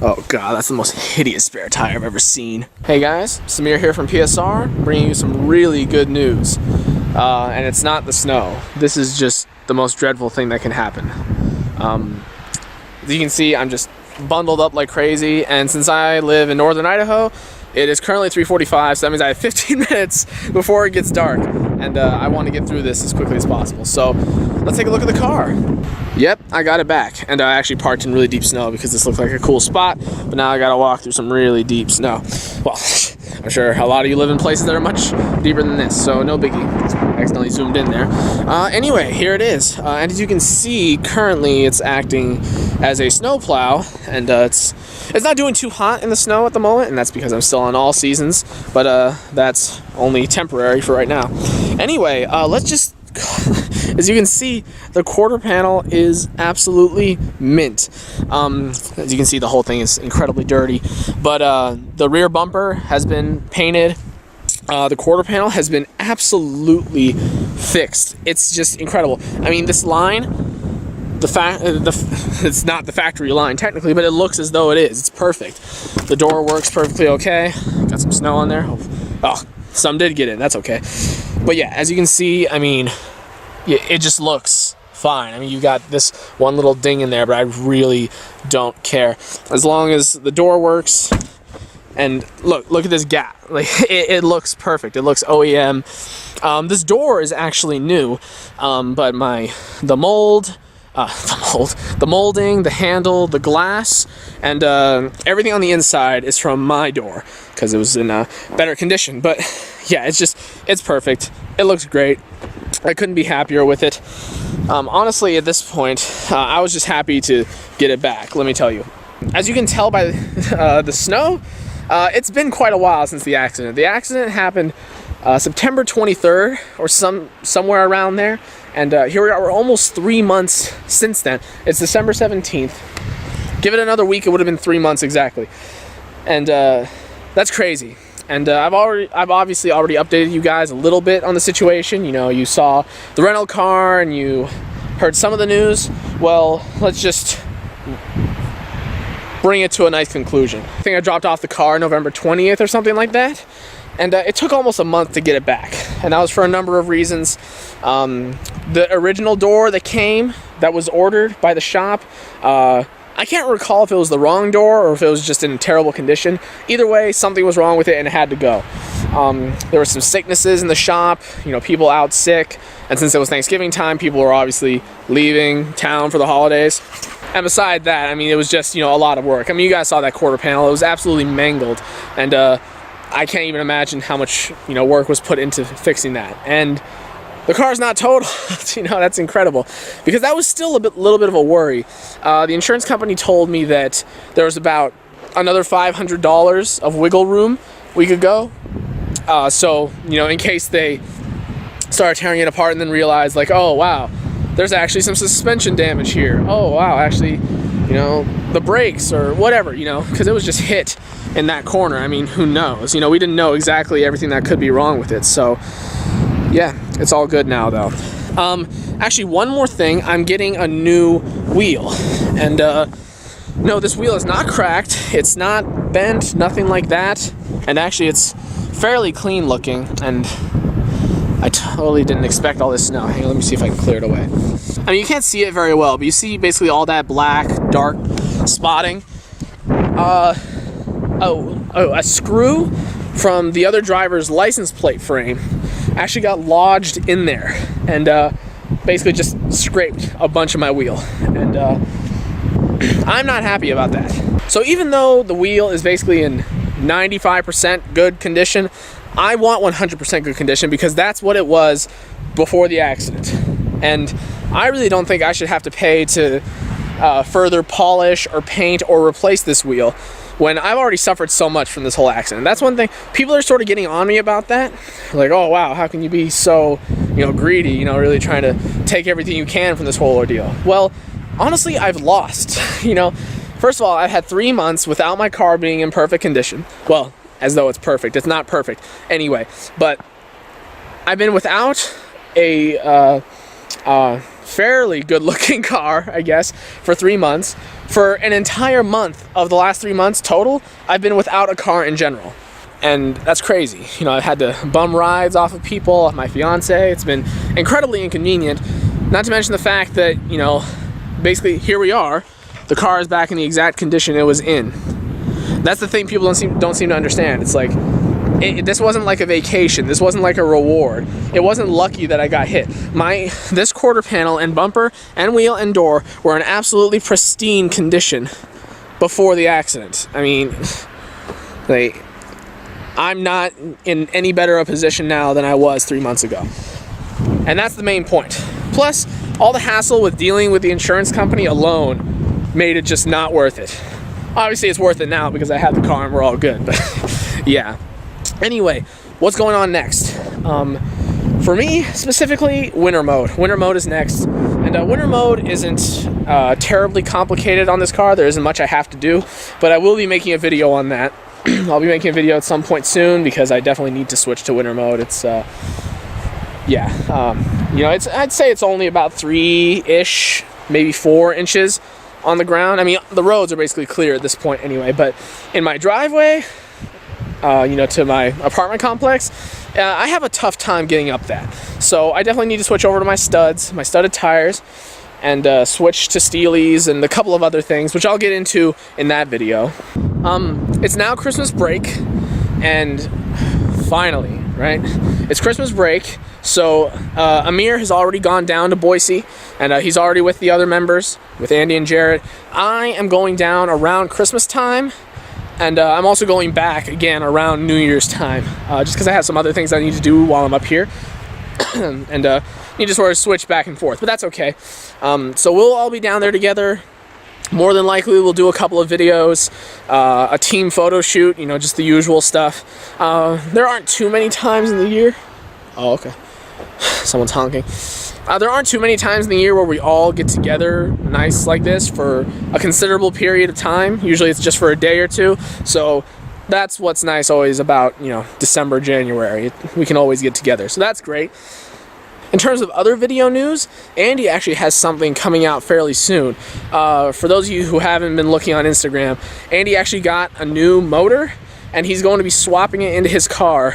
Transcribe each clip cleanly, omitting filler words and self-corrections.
Oh god, that's the most hideous spare tire I've ever seen. Hey guys, Samir here from PSR, bringing you some really good news. And it's not the snow. This is just the most dreadful thing that can happen. As you can see, I'm just bundled up like crazy, and since I live in northern Idaho, it is currently 3:45, so that means I have 15 minutes before it gets dark, and I want to get through this as quickly as possible. So let's take a look at the car. Yep, I got it back, and I actually parked in really deep snow because this looked like a cool spot, but now I gotta walk through some really deep snow. Well, I'm sure a lot of you live in places that are much deeper than this, so no biggie. Accidentally zoomed in there. Anyway, here it is, and as you can see, currently it's acting as a snow plow, and it's not doing too hot in the snow at the moment, and that's because I'm still on all seasons, but that's only temporary for right now. Anyway, let's just as you can see, the quarter panel is absolutely mint. As you can see, the whole thing is incredibly dirty, but the rear bumper has been painted. The quarter panel has been absolutely fixed. It's just incredible. I mean, this line, it's not the factory line technically, but it looks as though it is. It's perfect. The door works perfectly okay. Got some snow on there. Oh, some did get in. That's okay. But yeah, as you can see, I mean, it just looks fine. I mean, you got this one little ding in there, but I really don't care. As long as the door works, and look at this gap. Like, it looks perfect. It looks OEM. This door is actually new, but the molding, the handle, the glass, and everything on the inside is from my door because it was in better condition. But yeah, it's perfect. It looks great. I couldn't be happier with it. Honestly, at this point, I was just happy to get it back, let me tell you. As you can tell by the snow, it's been quite a while since the accident. The accident happened September 23rd or somewhere around there. And here we are, we're almost 3 months since then. It's December 17th. Give it another week, it would have been 3 months exactly. And that's crazy. And I've obviously already updated you guys a little bit on the situation. You know, you saw the rental car and you heard some of the news. Well, let's just bring it to a nice conclusion. I think I dropped off the car November 20th or something like that. And it took almost a month to get it back. And that was for a number of reasons. The original door that was ordered by the shop, I can't recall if it was the wrong door or if it was just in terrible condition. Either way, something was wrong with it and it had to go. There were some sicknesses in the shop, you know, people out sick. And since it was Thanksgiving time, people were obviously leaving town for the holidays. And beside that, I mean, it was just, you know, a lot of work. I mean, you guys saw that quarter panel. It was absolutely mangled. And I can't even imagine how much, you know, work was put into fixing that. And the car's not totaled. You know, that's incredible, because that was still little bit of a worry. The insurance company told me that there was about another $500 of wiggle room we could go. So, you know, in case they started tearing it apart and then realized, like, oh wow, there's actually some suspension damage here. Oh wow, actually, you know, the brakes or whatever, you know, because it was just hit in that corner. I mean, who knows? You know, we didn't know exactly everything that could be wrong with it. So yeah, it's all good now though. Actually, one more thing, I'm getting a new wheel, and no, this wheel is not cracked, it's not bent, nothing like that, and actually it's fairly clean looking, and I totally didn't expect all this snow. Hang on, let me see if I can clear it away. I mean, you can't see it very well, but you see basically all that black, dark spotting. A screw from the other driver's license plate frame actually got lodged in there and basically just scraped a bunch of my wheel, and I'm not happy about that. So even though the wheel is basically in 95% good condition, I want 100% good condition because that's what it was before the accident. And I really don't think I should have to pay to further polish or paint or replace this wheel when I've already suffered so much from this whole accident. That's one thing. People are sort of getting on me about that. Like, oh wow, how can you be so, you know, greedy, you know, really trying to take everything you can from this whole ordeal? Well, honestly, I've lost. You know, first of all, I've had 3 months without my car being in perfect condition. Well, as though it's perfect. It's not perfect. Anyway, but I've been without a fairly good looking car, I guess, for 3 months. For an entire month of the last 3 months total, I've been without a car in general. And that's crazy. You know, I've had to bum rides off of people, off my fiance. It's been incredibly inconvenient. Not to mention the fact that, you know, basically here we are. The car is back in the exact condition it was in. That's the thing people don't seem to understand. It's like, this wasn't like a vacation. This wasn't like a reward. It wasn't lucky that I got hit. This quarter panel and bumper and wheel and door were in absolutely pristine condition before the accident. I mean, I'm not in any better a position now than I was 3 months ago. And that's the main point. Plus, all the hassle with dealing with the insurance company alone made it just not worth it. Obviously, it's worth it now because I have the car and we're all good, but yeah. Anyway, what's going on next? For me, specifically, winter mode. Winter mode is next. And winter mode isn't terribly complicated on this car. There isn't much I have to do, but I will be making a video on that. I'll be making a video at some point soon because I definitely need to switch to winter mode. It's, yeah. You know, I'd say it's only about 3-ish, maybe 4 inches on the ground. I mean, the roads are basically clear at this point anyway, but in my driveway, you know, to my apartment complex, I have a tough time getting up that. So I definitely need to switch over to my studs, my studded tires, and switch to Steelies and a couple of other things, which I'll get into in that video. It's now Christmas break, and finally, right? It's Christmas break, so Amir has already gone down to Boise, and he's already with the other members, with Andy and Jared. I am going down around Christmas time, and I'm also going back again around New Year's time, just because I have some other things I need to do while I'm up here, and need to sort of switch back and forth, but that's okay. So we'll all be down there together. More than likely, we'll do a couple of videos, a team photo shoot, you know, just the usual stuff. There aren't too many times in the year. Oh, okay. Someone's honking. There aren't too many times in the year where we all get together nice like this for a considerable period of time. Usually it's just for a day or two. So that's what's nice always about, you know, December, January. We can always get together. So that's great. In terms of other video news, Andy actually has something coming out fairly soon. For those of you who haven't been looking on Instagram, Andy actually got a new motor, and he's going to be swapping it into his car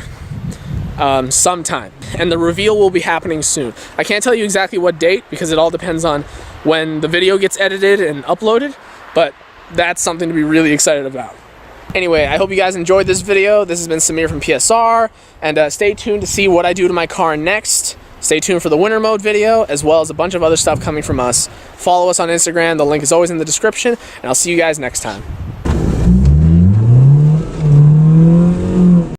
sometime. And the reveal will be happening soon. I can't tell you exactly what date because it all depends on when the video gets edited and uploaded, but that's something to be really excited about. Anyway, I hope you guys enjoyed this video. This has been Samir from PSR, and stay tuned to see what I do to my car next. Stay tuned for the winter mode video, as well as a bunch of other stuff coming from us. Follow us on Instagram. The link is always in the description, and I'll see you guys next time.